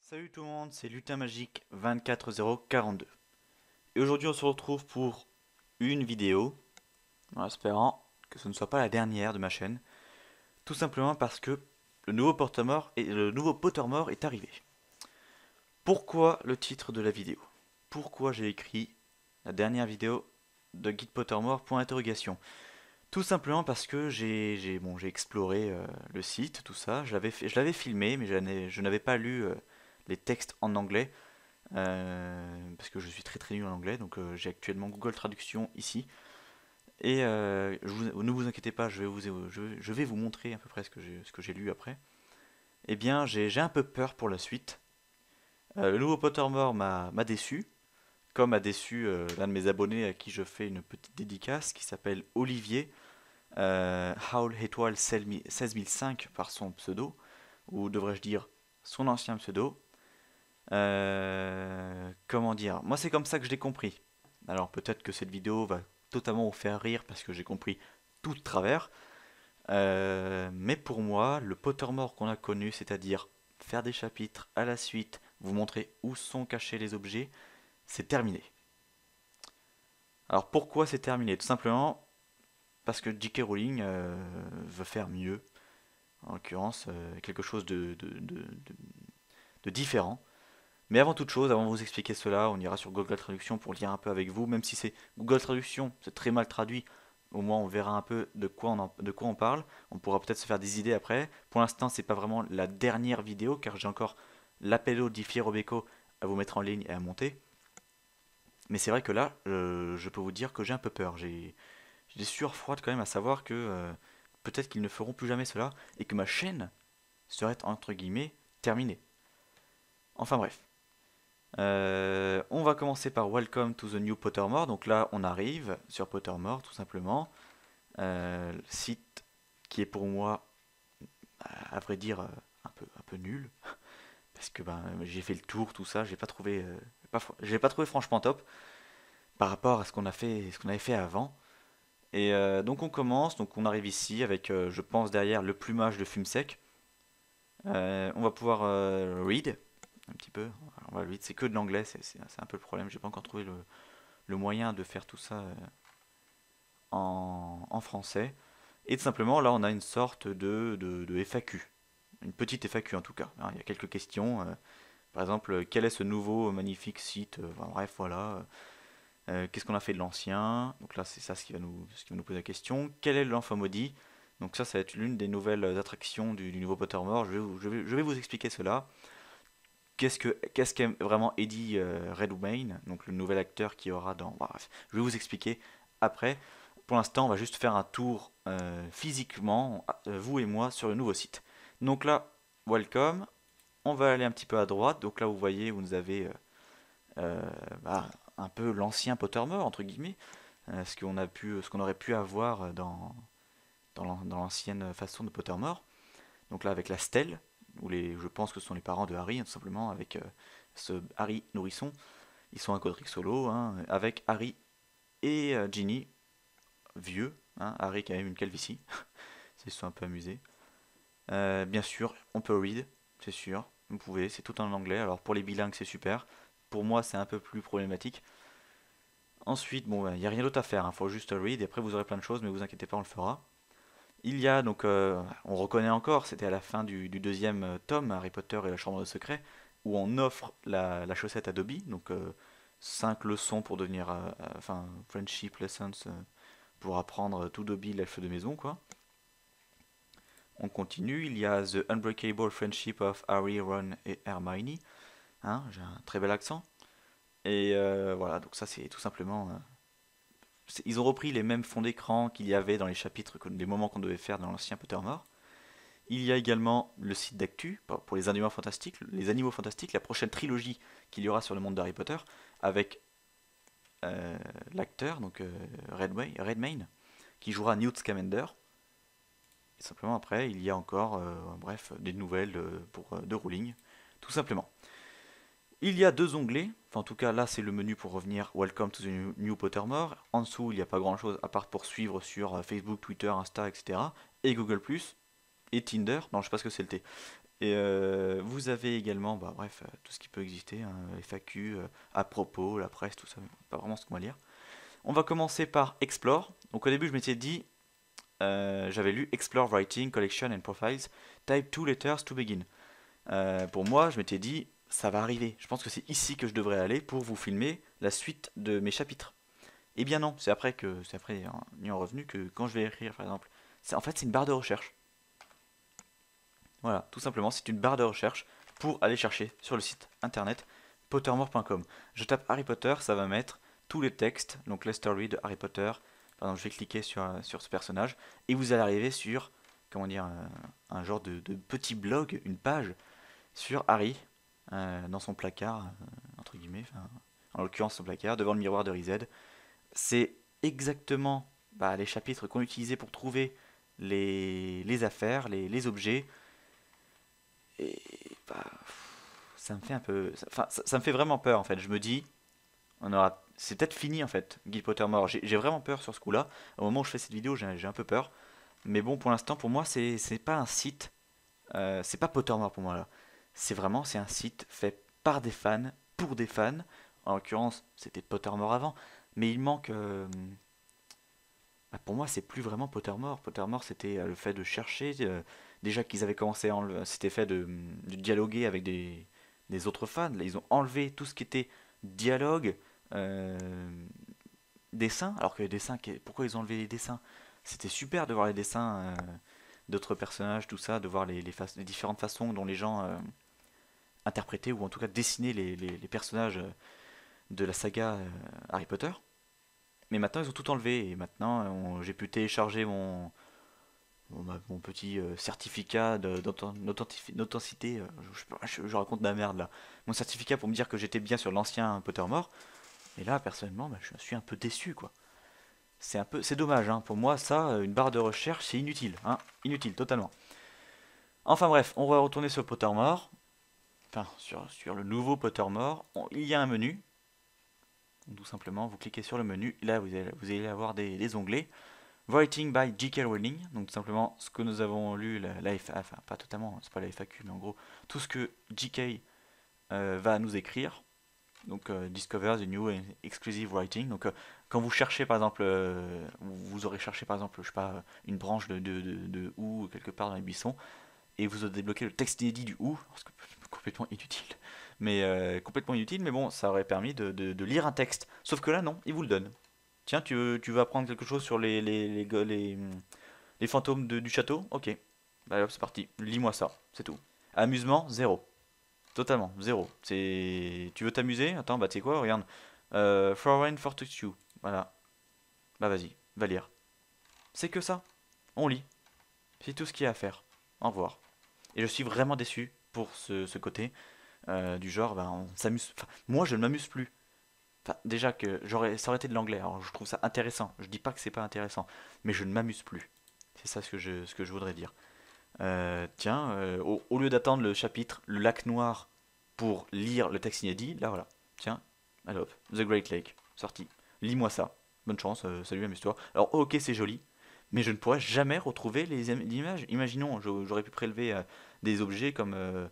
Salut tout le monde, c'est Lutin Magique 24042. Et aujourd'hui on se retrouve pour une vidéo, en espérant que ce ne soit pas la dernière de ma chaîne. Tout simplement parce que le nouveau Pottermore est arrivé. Pourquoi le titre de la vidéo? Pourquoi j'ai écrit la dernière vidéo de Guide Pottermore point interrogation? Tout simplement parce que j'ai exploré le site, tout ça. Je l'avais filmé, mais je n'avais pas lu les textes en anglais. Parce que je suis très nul en anglais, donc j'ai actuellement Google Traduction ici. Et ne vous inquiétez pas, je vais vous montrer à peu près ce que j'ai lu après. Eh bien, j'ai un peu peur pour la suite. Le nouveau Pottermore m'a déçu, comme a déçu l'un de mes abonnés à qui je fais une petite dédicace, qui s'appelle Olivier, Howl Étoile 16005 par son pseudo, ou devrais-je dire son ancien pseudo. Comment dire? Moi, c'est comme ça que je l'ai compris. Alors, peut-être que cette vidéo va totalement vous faire rire parce que j'ai compris tout de travers. Mais pour moi, le Pottermore qu'on a connu, c'est-à-dire faire des chapitres à la suite, vous montrer où sont cachés les objets, c'est terminé. Alors, pourquoi c'est terminé? Tout simplement parce que J.K. Rowling veut faire mieux. En l'occurrence, quelque chose de différent. Mais avant toute chose, avant de vous expliquer cela, on ira sur Google Traduction pour lire un peu avec vous, même si c'est Google Traduction, c'est très mal traduit. Au moins, on verra un peu de quoi on parle. On pourra peut-être se faire des idées après. Pour l'instant, c'est pas vraiment la dernière vidéo, car j'ai encore l'appello di Fierobeco à vous mettre en ligne et à monter. Mais c'est vrai que là, je peux vous dire que j'ai un peu peur. J'ai des sueurs froides quand même à savoir que peut-être qu'ils ne feront plus jamais cela et que ma chaîne serait entre guillemets terminée. Enfin bref. On va commencer par Welcome to the New Pottermore. Donc là, on arrive sur Pottermore, tout simplement. Le site qui est pour moi, à vrai dire, un peu nul. Parce que ben, j'ai fait le tour, tout ça. J'ai pas trouvé franchement top par rapport à ce qu'on avait fait avant. Et donc on commence, donc on arrive ici avec, je pense, derrière le plumage de Fumsec. On va pouvoir read un petit peu. Alors, on va read, c'est que de l'anglais, c'est un peu le problème. J'ai pas encore trouvé le moyen de faire tout ça en français. Et tout simplement, là, on a une sorte de FAQ. Une petite FAQ en tout cas. Alors, il y a quelques questions. Par exemple, quel est ce nouveau magnifique site? Enfin, bref, voilà. Qu'est-ce qu'on a fait de l'ancien? Donc là, c'est ça ce qui va nous poser la question. Quel est l'enfant maudit? Donc ça va être l'une des nouvelles attractions du nouveau Pottermore. Je vais vous expliquer cela. Qu'est-ce qu'est vraiment Eddie Redmayne, donc le nouvel acteur qui aura dans. Bref, je vais vous expliquer après. Pour l'instant, on va juste faire un tour physiquement, vous et moi, sur le nouveau site. Donc là, welcome. On va aller un petit peu à droite. Donc là, vous voyez, vous avez euh, bah, un peu l'ancien Pottermore, entre guillemets, ce qu'on aurait pu avoir dans l'ancienne façon de Pottermore. Donc là, avec la stèle, je pense que ce sont les parents de Harry, hein, tout simplement, avec ce Harry nourrisson. Ils sont à Godric Solo, hein, avec Harry et Ginny, vieux. Hein, Harry qui a même une calvitie, ils se sont un peu amusés. Bien sûr, on peut read, c'est sûr. Vous pouvez, c'est tout en anglais. Alors pour les bilingues, c'est super. Pour moi, c'est un peu plus problématique. Ensuite, bon, il n'y a rien d'autre à faire. Il faut juste read et après vous aurez plein de choses, mais vous inquiétez pas, on le fera. Il y a donc, on reconnaît encore, c'était à la fin du deuxième tome, Harry Potter et la Chambre de secret, où on offre la chaussette à Dobby, donc 5 leçons pour devenir, enfin, friendship lessons pour apprendre tout Dobby, l'elfe de maison, quoi. On continue, il y a The Unbreakable Friendship of Harry, Ron et Hermione, hein, j'ai un très bel accent. Et voilà, donc ça c'est tout simplement, ils ont repris les mêmes fonds d'écran qu'il y avait dans les chapitres, les moments qu'on devait faire dans l'ancien Pottermore. Il y a également le site d'actu pour les animaux fantastiques, la prochaine trilogie qu'il y aura sur le monde d'Harry Potter, avec l'acteur, donc Redmayne, qui jouera Newt Scamander. Et simplement après, il y a encore, bref, des nouvelles de Rowling, tout simplement. Il y a deux onglets, enfin en tout cas là c'est le menu pour revenir Welcome to the New Pottermore. En dessous il n'y a pas grand chose à part pour suivre sur Facebook, Twitter, Insta, etc. Et Google+, et Tinder, non je sais pas ce que c'est le T. Et vous avez également, bah, bref, tout ce qui peut exister, hein, FAQ, à propos, la presse, tout ça, pas vraiment ce qu'on va lire. On va commencer par Explore. Donc au début, je m'étais dit, j'avais lu Explore Writing, Collection and Profiles, Type 2 Letters to Begin. Pour moi, je m'étais dit, ça va arriver. Je pense que c'est ici que je devrais aller pour vous filmer la suite de mes chapitres. Eh bien non, c'est après en y en revenu que quand je vais écrire, par exemple, en fait c'est une barre de recherche. Voilà, tout simplement, c'est une barre de recherche pour aller chercher sur le site internet pottermore.com. Je tape Harry Potter, ça va mettre tous les textes, donc les stories de Harry Potter. Par exemple, je vais cliquer sur ce personnage et vous allez arriver sur, comment dire, un genre de petit blog, une page sur Harry dans son placard, entre guillemets, en l'occurrence son placard, devant le miroir de Rized. C'est exactement bah, les chapitres qu'on utilisait pour trouver les affaires, les objets. Et bah, ça me fait un peu. Ça me fait vraiment peur en fait. Je me dis, c'est peut-être fini en fait, Guy Pottermore. J'ai vraiment peur sur ce coup-là. Au moment où je fais cette vidéo, j'ai un peu peur. Mais bon, pour l'instant, pour moi, c'est pas un site. C'est pas Pottermore pour moi là. C'est un site fait par des fans, pour des fans. En l'occurrence, c'était Pottermore avant. Mais il manque. Bah, pour moi, c'est plus vraiment Pottermore. Pottermore, c'était le fait de chercher. Déjà qu'ils avaient commencé à c'était fait de dialoguer avec des autres fans. Là, ils ont enlevé tout ce qui était dialogue, euh, dessin. Alors que les dessins, pourquoi ils ont enlevé les dessins? C'était super de voir les dessins d'autres personnages, tout ça, de voir les différentes façons dont les gens interprétaient ou en tout cas dessinaient les personnages de la saga Harry Potter. Mais maintenant, ils ont tout enlevé et maintenant, j'ai pu télécharger mon petit certificat d'authenticité. Je raconte de la merde là. Mon certificat pour me dire que j'étais bien sur l'ancien Pottermore. Et là, personnellement, bah, je suis un peu déçu quoi. C'est dommage. Hein. Pour moi, ça, une barre de recherche, c'est inutile. Hein. Inutile, totalement. Enfin bref, on va retourner sur Pottermore. Enfin, sur le nouveau Pottermore. Il y a un menu. Donc, tout simplement, vous cliquez sur le menu. Là, vous allez avoir des onglets. Writing by J.K. Rowling, donc tout simplement ce que nous avons lu, enfin pas totalement, c'est pas la FAQ, mais en gros tout ce que J.K. Va nous écrire, donc Discover the New and Exclusive Writing, donc quand vous cherchez par exemple, vous aurez cherché par exemple, je sais pas, une branche de Who quelque part dans les buissons, et vous avez débloqué le texte inédit du Who, parce que complètement inutile, mais bon, ça aurait permis de lire un texte, sauf que là non, il vous le donne. Tiens, tu veux apprendre quelque chose sur les fantômes du château? Ok. Bah hop, c'est parti. Lis-moi ça, c'est tout. Amusement, zéro. Totalement, zéro. Tu veux t'amuser? Attends, bah tu sais quoi, regarde. Foreign Fortitude. Voilà. Bah vas-y, va lire. C'est que ça. On lit. C'est tout ce qu'il y a à faire. Au revoir. Et je suis vraiment déçu pour ce côté du genre, bah, on s'amuse. Enfin, moi, je ne m'amuse plus. Enfin, déjà que ça aurait été de l'anglais, alors je trouve ça intéressant. Je dis pas que c'est pas intéressant, mais je ne m'amuse plus. C'est ça ce que je voudrais dire. Tiens, au lieu d'attendre le chapitre Le lac noir pour lire le texte inédit, là voilà. Tiens, allez hop, The Great Lake, sorti. Lis-moi ça. Bonne chance, salut, amuse-toi. Alors, ok, c'est joli, mais je ne pourrais jamais retrouver les images. Imaginons, j'aurais pu prélever des objets comme.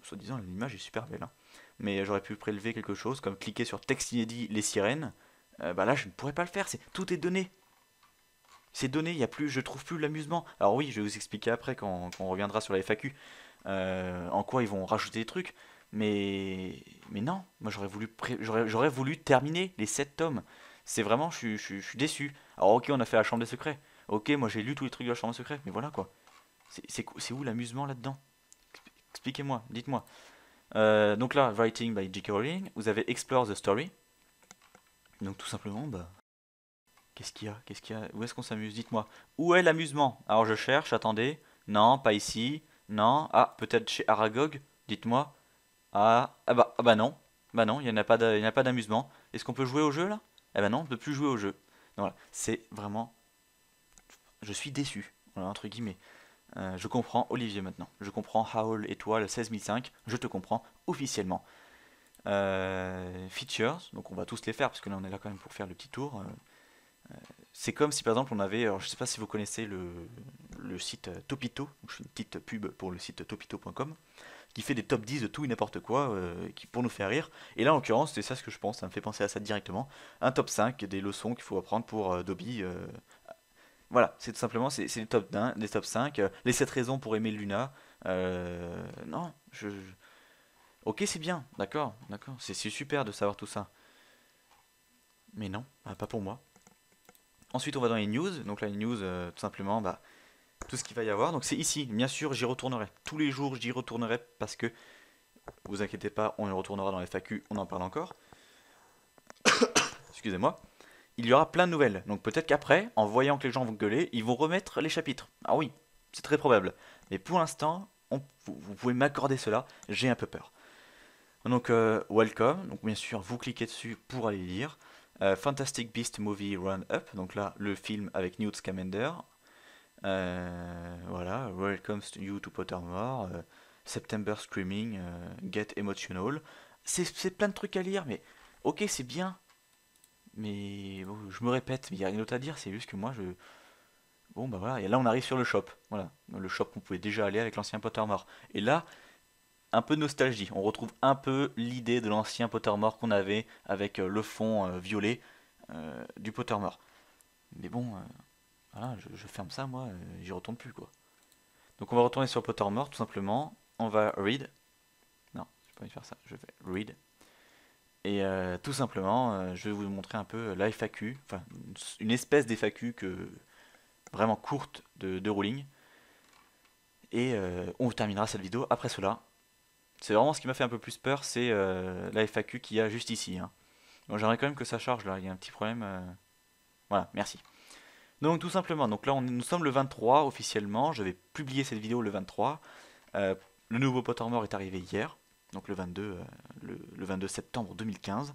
Soi-disant, l'image est super belle, hein. Mais j'aurais pu prélever quelque chose comme cliquer sur texte inédit les sirènes. Bah là, je ne pourrais pas le faire. Tout est donné. C'est donné. Il y a plus, je trouve plus l'amusement. Alors oui, je vais vous expliquer après quand on reviendra sur la FAQ en quoi ils vont rajouter des trucs. Mais non, moi j'aurais voulu terminer les 7 tomes. C'est vraiment, je suis déçu. Alors ok, on a fait la chambre des secrets. Ok, moi j'ai lu tous les trucs de la chambre des secrets. Mais voilà quoi. C'est où l'amusement là-dedans? Expliquez-moi, dites-moi. Donc là, Writing by J.K. Rowling, vous avez Explore the Story. Donc tout simplement, bah, qu'est-ce qu'il y a? Où est-ce qu'on s'amuse? Dites-moi. Où est l'amusement? Alors je cherche, attendez. Non, pas ici. Non. Ah, peut-être chez Aragog. Dites-moi. Ah bah non. Bah non, il n'y en a pas il n'y a pas d'amusement. Est-ce qu'on peut jouer au jeu là? Eh bah non, on ne peut plus jouer au jeu. Donc voilà, c'est vraiment. Je suis déçu. Voilà, entre guillemets. Je comprends Olivier maintenant. Je comprends Howl étoile 16005. Je te comprends officiellement. Features, donc on va tous les faire parce que là on est là quand même pour faire le petit tour. c'est comme si par exemple on avait, alors je sais pas si vous connaissez le site Topito, je fais une petite pub pour le site topito.com, qui fait des top 10 de tout et n'importe quoi, qui, pour nous faire rire. Et là en l'occurrence, c'est ça ce que je pense, ça me fait penser à ça directement. Un top 5 des leçons qu'il faut apprendre pour Dobby. Voilà, c'est tout simplement, c'est les top 1, les top 5, les 7 raisons pour aimer Luna. Non, ok, c'est bien, d'accord, d'accord, c'est super de savoir tout ça. Mais non, pas pour moi. Ensuite, on va dans les news. Donc là, les news, tout simplement, bah, tout ce qu'il va y avoir. Donc c'est ici, bien sûr, j'y retournerai. Tous les jours, j'y retournerai parce que, vous inquiétez pas, on y retournera dans les FAQ, on en parle encore. Excusez-moi. Il y aura plein de nouvelles. Donc peut-être qu'après, en voyant que les gens vont gueuler, ils vont remettre les chapitres. Ah oui, c'est très probable. Mais pour l'instant, vous pouvez m'accorder cela, j'ai un peu peur. Donc, welcome. Donc, bien sûr, vous cliquez dessus pour aller lire. Fantastic Beast Movie Run Up. Donc là, le film avec Newt Scamander. Voilà, Welcome You to Pottermore, September Screaming, Get Emotional. C'est plein de trucs à lire, mais ok, c'est bien, mais bon, je me répète, il n'y a rien d'autre à dire, c'est juste que moi je. Bon, bah voilà, et là on arrive sur le shop, voilà, le shop qu'on pouvait déjà aller avec l'ancien Pottermore. Et là, un peu de nostalgie, on retrouve un peu l'idée de l'ancien Pottermore qu'on avait avec le fond violet du Pottermore. Mais bon, voilà, je ferme ça, moi, j'y retourne plus quoi. Donc on va retourner sur Pottermore tout simplement. On va read. Non, j'ai pas envie de faire ça. Je vais read. Et tout simplement, je vais vous montrer un peu la FAQ, enfin une espèce d'FAQ que vraiment courte de Rowling. Et on terminera cette vidéo après cela. C'est vraiment ce qui m'a fait un peu plus peur, c'est la FAQ qu'il y a juste ici, hein. Bon, j'aimerais quand même que ça charge là, il y a un petit problème. Voilà, merci. Donc tout simplement, donc là nous sommes le 23 officiellement, je vais publier cette vidéo le 23. Euh, le nouveau Pottermore est arrivé hier, donc le 22, le 22 septembre 2015.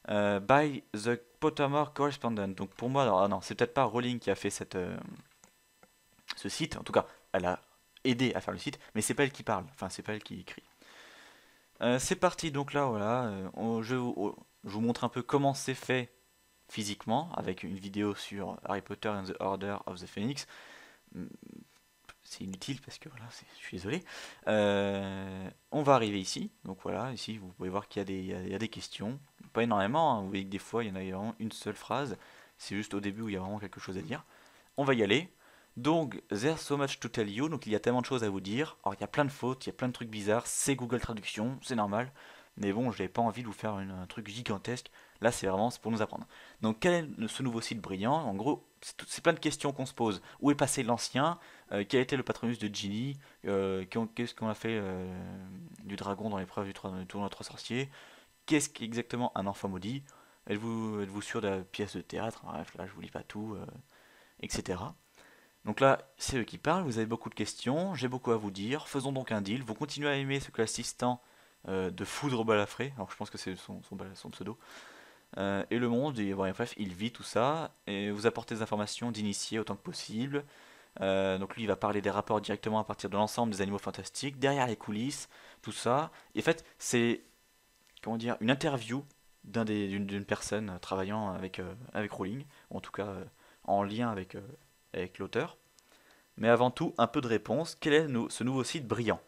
By the Pottermore Correspondent. Donc pour moi, alors, ah non, c'est peut-être pas Rowling qui a fait ce site. En tout cas, elle a aidé à faire le site, mais c'est pas elle qui parle. Enfin, c'est pas elle qui écrit. C'est parti. Donc là, voilà, je vous montre un peu comment c'est fait physiquement avec une vidéo sur Harry Potter and the Order of the Phoenix. C'est inutile parce que voilà, je suis désolé. On va arriver ici. Donc voilà, ici vous pouvez voir qu'il y a il y a des questions. Pas énormément, hein. Vous voyez que des fois il y en a vraiment une seule phrase. C'est juste au début où il y a vraiment quelque chose à dire. On va y aller. Donc, there's so much to tell you. Donc il y a tellement de choses à vous dire. Alors il y a plein de fautes, il y a plein de trucs bizarres. C'est Google Traduction, c'est normal. Mais bon, je n'avais pas envie de vous faire un truc gigantesque. Là, c'est pour nous apprendre. Donc, quel est ce nouveau site brillant? En gros, c'est plein de questions qu'on se pose. Où est passé l'ancien? Quel était le patronus de Ginny? Qu'est-ce qu'on a fait du dragon dans l'épreuve du tournoi 3 sorciers? Qu'est-ce qu'exactement un enfant maudit? Êtes-vous sûr de la pièce de théâtre? Bref, là, je vous lis pas tout, etc. Donc là, c'est eux qui parlent, vous avez beaucoup de questions, j'ai beaucoup à vous dire. Faisons donc un deal. Vous continuez à aimer ce que l'assistant de Foudre Balafré, alors je pense que c'est son pseudo, et le monde, et, bon, bref, il vit tout ça, et vous apportez des informations d'initié autant que possible. Donc lui, il va parler des rapports directement à partir de l'ensemble des animaux fantastiques, derrière les coulisses, tout ça. Et en fait, c'est, comment dire, une interview d'une personne travaillant avec Rowling, ou en tout cas en lien avec l'auteur. Mais avant tout, un peu de réponse. Quel est ce nouveau site brillant?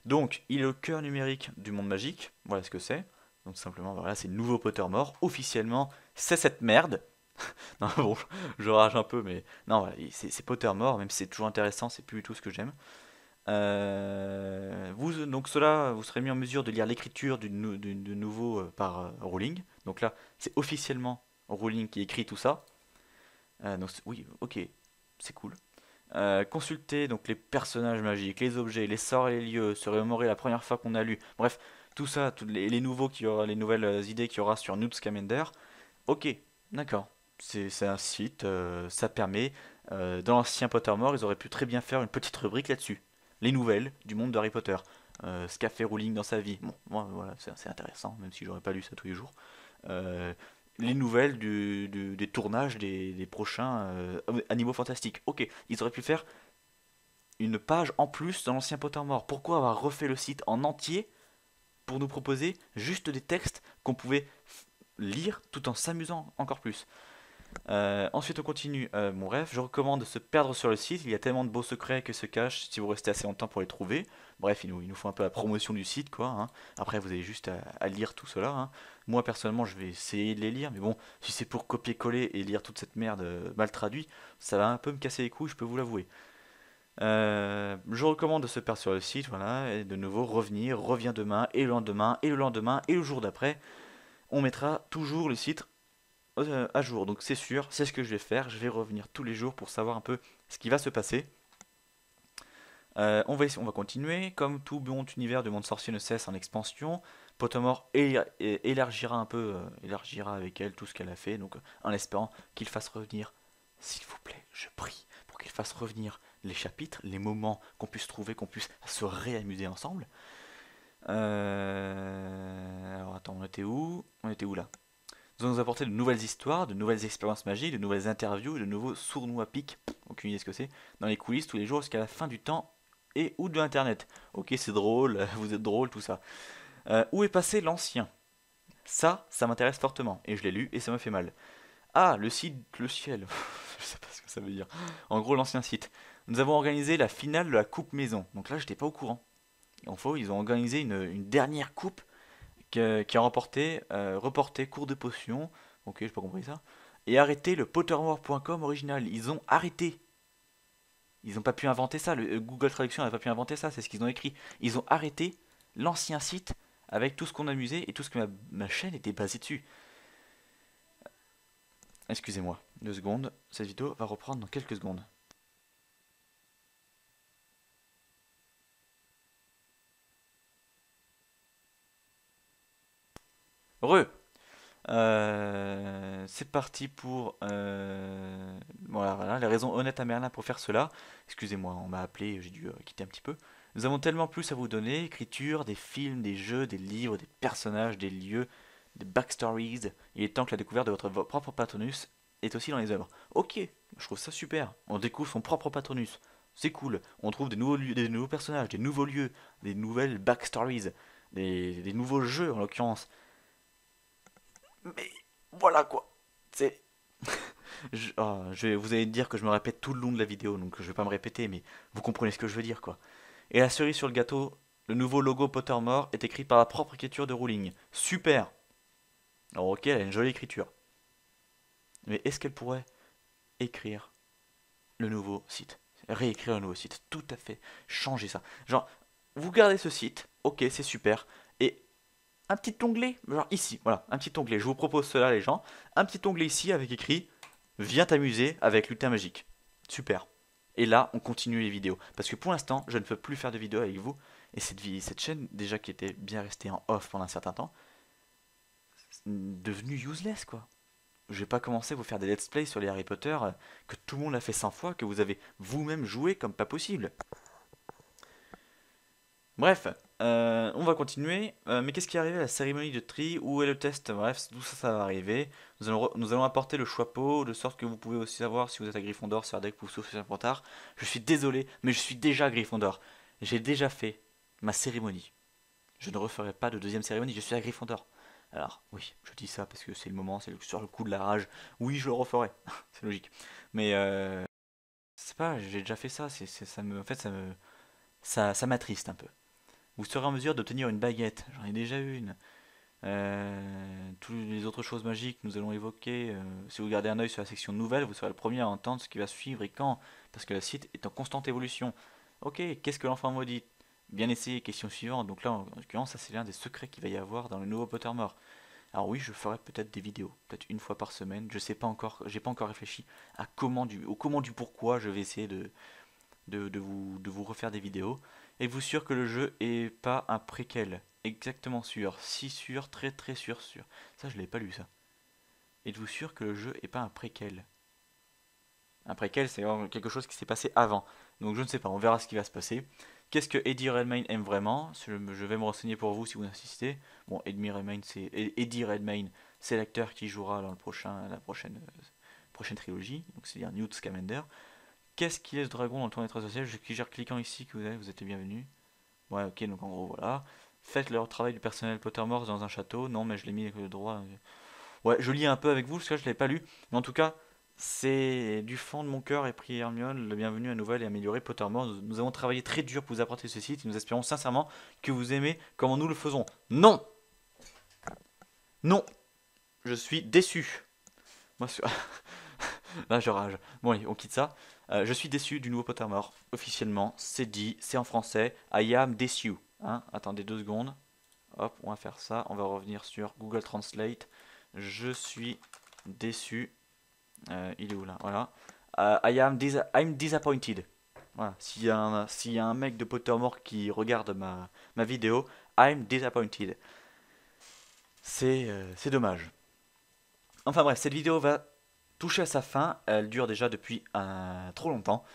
Donc, il est au cœur numérique du monde magique. Voilà ce que c'est. Donc, simplement, voilà, c'est le nouveau Pottermore. Officiellement, c'est cette merde. Non, bon, je rage un peu, mais non, voilà, c'est Pottermore, même si c'est toujours intéressant, c'est plus du tout ce que j'aime. Donc, cela, vous serez mis en mesure de lire l'écriture du nouveau par Rowling. Donc là, c'est officiellement Rowling qui écrit tout ça. Donc, oui, ok, c'est cool. Consulter donc les personnages magiques, les objets, les sorts et les lieux, se remémorer la première fois qu'on a lu. Bref, tout ça, tous les nouveaux les nouvelles idées qu'il y aura sur Newt Scamander. Ok, d'accord. C'est un site, ça permet. Dans l'ancien Pottermore, ils auraient pu très bien faire une petite rubrique là-dessus. Les nouvelles du monde de Harry Potter. Ce qu'a fait Rowling dans sa vie. Bon, moi, voilà, c'est intéressant, même si j'aurais pas lu ça tous les jours. Euh, les nouvelles des tournages des prochains Animaux Fantastiques. Ok, ils auraient pu faire une page en plus dans l'ancien Pottermore. Pourquoi avoir refait le site en entier pour nous proposer juste des textes qu'on pouvait lire tout en s'amusant encore plus? Ensuite, on continue. Bon, bref, je recommande de se perdre sur le site. Il y a tellement de beaux secrets que se cachent si vous restez assez longtemps pour les trouver. Bref, il nous faut un peu la promotion du site, quoi, hein. Après, vous avez juste à lire tout cela, hein. Moi, personnellement, je vais essayer de les lire. Mais bon, si c'est pour copier-coller et lire toute cette merde mal traduite, ça va un peu me casser les couilles, je peux vous l'avouer. Je recommande de se perdre sur le site, voilà, et de nouveau revenir, revient demain, et le lendemain, et le lendemain, et le jour d'après. On mettra toujours le site à jour. Donc c'est sûr, c'est ce que je vais faire. Je vais revenir tous les jours pour savoir un peu ce qui va se passer. On va continuer. Comme tout bon univers de monde sorcier ne cesse en expansion, Pottermore élargira un peu, élargira avec elle tout ce qu'elle a fait. Donc en espérant qu'il fasse revenir, s'il vous plaît, je prie, pour qu'il fasse revenir les chapitres, les moments qu'on puisse trouver, qu'on puisse se réamuser ensemble. Alors attends, on était où? On était où là? Nous allons nous apporter de nouvelles histoires, de nouvelles expériences magiques, de nouvelles interviews, de nouveaux sournois pics, aucune idée ce que c'est, dans les coulisses tous les jours jusqu'à la fin du temps et ou de l'internet. Ok, c'est drôle, vous êtes drôle, tout ça. Où est passé l'ancien? Ça m'intéresse fortement, et je l'ai lu et ça me fait mal. Ah, le site, le ciel. Je sais pas ce que ça veut dire. En gros, l'ancien site. Nous avons organisé la finale de la Coupe Maison. Donc là, j'étais pas au courant. En fait, ils ont organisé une dernière coupe qui a reporté cours de potions, ok, j'ai pas compris ça, et arrêté le Pottermore.com original. Ils ont arrêté. Ils n'ont pas pu inventer ça. Le Google Traduction n'a pas pu inventer ça. C'est ce qu'ils ont écrit. Ils ont arrêté l'ancien site avec tout ce qu'on amusait et tout ce que ma chaîne était basée dessus. Excusez-moi, 2 secondes. Cette vidéo va reprendre dans quelques secondes. Re. C'est parti pour voilà, les raisons honnêtes à Merlin pour faire cela. Excusez-moi, on m'a appelé, j'ai dû quitter un petit peu. Nous avons tellement plus à vous donner, écriture, des films, des jeux, des livres, des personnages, des lieux, des backstories. Il est temps que la découverte de votre propre patronus est aussi dans les œuvres. Ok, je trouve ça super. On découvre son propre patronus. C'est cool. On trouve des nouveaux lieux, des nouveaux personnages, des nouveaux lieux, des nouvelles backstories, des nouveaux jeux en l'occurrence. Mais voilà quoi. C'est. Vous allez dire que je me répète tout le long de la vidéo, donc je vais pas me répéter, mais vous comprenez ce que je veux dire quoi. Et la cerise sur le gâteau, le nouveau logo Pottermore est écrit par la propre écriture de Rowling. Super. Alors ok, elle a une jolie écriture. Mais est-ce qu'elle pourrait écrire le nouveau site? Réécrire le nouveau site, tout à fait. Changer ça. Genre, vous gardez ce site, ok, c'est super. Et un petit onglet, genre ici, voilà, un petit onglet. Je vous propose cela, les gens. Un petit onglet ici avec écrit viens t'amuser avec lutin magique. Super. Et là, on continue les vidéos. Parce que pour l'instant, je ne peux plus faire de vidéos avec vous. Et cette chaîne, déjà qui était bien restée en off pendant un certain temps, devenue useless quoi. Je vais pas commencer à vous faire des let's play sur les Harry Potter que tout le monde a fait 100 fois, que vous avez vous-même joué comme pas possible. Bref, on va continuer. Mais qu'est-ce qui est arrivé à la cérémonie de tri? Où est le test? Bref, tout ça, ça va arriver. Nous allons apporter le chapeau, de sorte que vous pouvez aussi savoir si vous êtes à Gryffondor, Serdaigle, Poufsouffle, Serpentard. Je suis désolé, mais je suis déjà à Gryffondor. J'ai déjà fait ma cérémonie. Je ne referai pas de deuxième cérémonie, je suis à Gryffondor. Alors, oui, je dis ça parce que c'est le moment, sur le coup de la rage. Oui, je le referai, c'est logique. Mais, c'est pas, j'ai déjà fait ça, en fait, ça m'attriste un peu. Vous serez en mesure d'obtenir une baguette. J'en ai déjà une. Toutes les autres choses magiques que nous allons évoquer. Si vous gardez un œil sur la section nouvelle, vous serez le premier à entendre ce qui va suivre et quand, parce que le site est en constante évolution. Ok, qu'est-ce que l'enfant maudit? Bien essayé, question suivante. Donc là, en l'occurrence, ça c'est l'un des secrets qu'il va y avoir dans le nouveau Pottermore. Alors oui, je ferai peut-être des vidéos, peut-être une fois par semaine. Je sais pas encore, j'ai pas encore réfléchi à au comment du pourquoi. Je vais essayer de vous refaire des vidéos. Êtes-vous sûr que le jeu est pas un préquel? Exactement sûr. Si sûr, très très sûr. Ça, je l'ai pas lu ça. Êtes-vous sûr que le jeu est pas un préquel? Un préquel, c'est quelque chose qui s'est passé avant. Donc je ne sais pas, on verra ce qui va se passer. Qu'est-ce que Eddie Redmayne aime vraiment? Je vais me renseigner pour vous si vous insistez. Bon, Eddie Redmayne, c'est l'acteur qui jouera dans la prochaine trilogie. Donc c'est-à-dire Newt Scamander. Qu'est-ce qu'il est ce dragon dans le tournoi social? Je clique en cliquant ici que vous êtes les bienvenus. Ouais, ok, donc en gros, voilà. Faites leur travail du personnel Pottermore dans un château. Non, mais je l'ai mis avec le droit. Ouais, je lis un peu avec vous, parce que je ne l'avais pas lu. Mais en tout cas, c'est du fond de mon cœur et prie Hermione, le bienvenu à nouvelle et amélioré Pottermore. Nous avons travaillé très dur pour vous apporter ce site et nous espérons sincèrement que vous aimez comment nous le faisons. Non! Non! Je suis déçu. Moi, là, je rage. Bon, allez, on quitte ça. Je suis déçu du nouveau Pottermore. Officiellement, c'est dit, c'est en français. I am déçu. Hein, attendez 2 secondes. Hop, on va faire ça. On va revenir sur Google Translate. Je suis déçu. Il est où là? Voilà. I'm disappointed. Voilà. S'il y a un mec de Pottermore qui regarde ma vidéo, I'm disappointed. C'est dommage. Enfin bref, cette vidéo va toucher à sa fin. Elle dure déjà depuis trop longtemps.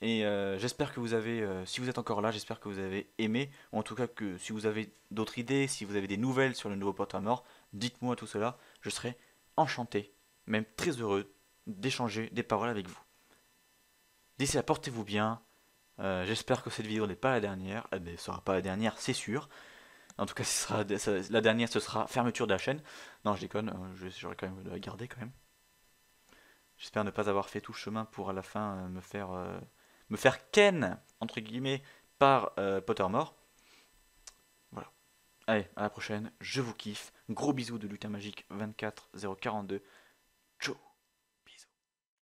Et j'espère que vous avez, si vous êtes encore là, j'espère que vous avez aimé. Ou en tout cas que si vous avez d'autres idées, si vous avez des nouvelles sur le nouveau Pottermore, dites-moi tout cela. Je serai enchanté, même très heureux d'échanger des paroles avec vous. D'ici là, portez-vous bien. J'espère que cette vidéo n'est pas la dernière. Elle ne sera pas la dernière, c'est sûr. En tout cas, la dernière, ce sera fermeture de la chaîne. Non, je déconne, j'aurais quand même de la garder quand même. J'espère ne pas avoir fait tout chemin pour à la fin me faire ken, entre guillemets, par Pottermore. Voilà. Allez, à la prochaine, je vous kiffe. Gros bisous de Lutin Magique 24042. Ciao.